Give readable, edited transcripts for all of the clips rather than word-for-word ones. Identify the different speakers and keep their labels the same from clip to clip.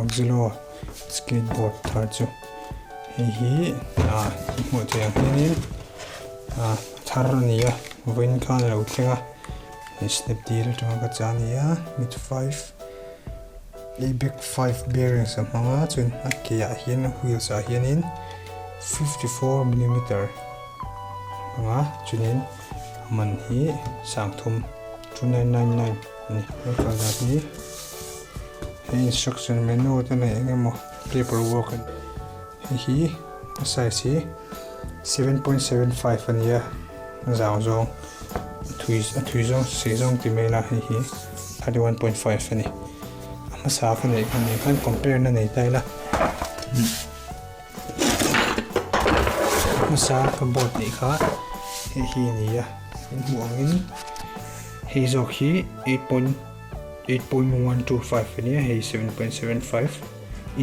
Speaker 1: Oxelo Skateboard thar chu hi mu thiang hianin thar ania win khan lo thenga step deal atanga ka chania mid 5 back 5 bearings amanga chun akia hian wheels a hianin 54mm anga chunin man hi sangthum 2999 ni ka ni instruction menu tana engemo paperwork hi size 7.75 ania zao zong thuizong sezong timela hi 31.5 ani ama sa khan nei khan compare na nei taila masa ka bot ni kha hi ni ya muangin hi zok hi 8.125 ania hi 7.75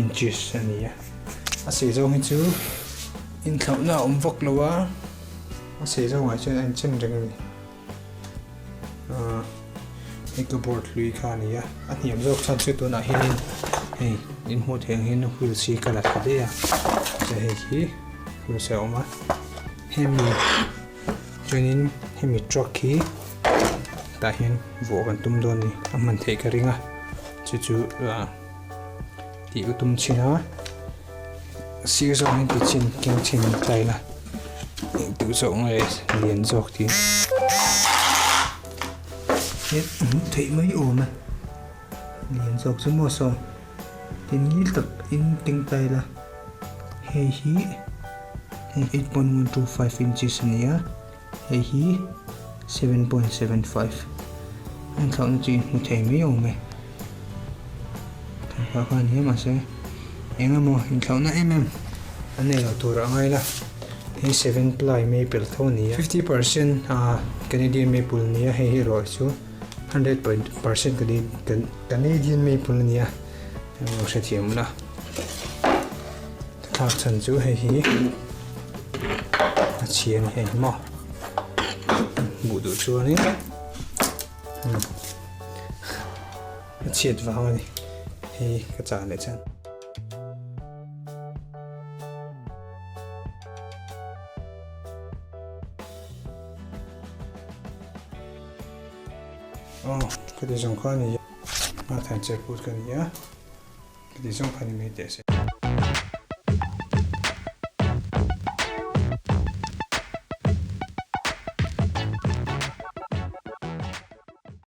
Speaker 1: inches ania asezong hi chu in thawna omvok lowa asezong ai chen an chen reng ni skateboard lui khania aniam jok chan chu tu na hin hey in ho theng hin wheel si kala khade ya hi wheel se oma hemi joinin hemi truck hi ta hin vo kan tum don ni aman thei ka ringa chu ti utum china si zo hin ti chin king chin taila tu zo ngai lien jok ti thei mai oma lien jok chu mo so tin gil tak in ting taila hei hi 8.125 inches ania hei hi 7.75 anh thằng chị một thầy mấy ổn mày thằng khoan hiếm mà sẽ em mua hình thằng nãy em anh này là tuổi ngay là hay 7 ply maple thôi nè 50% Canadian maple nè hay rồi chứ 100% Canadian maple nè em sẽ thêm là thằng chân chú hay hi chiên hay mò bù đủ chua này chiết vào này thì cái chả này chân cái gì trong khoa này mà thành chế bút cái này cái gì trong khoa này mới để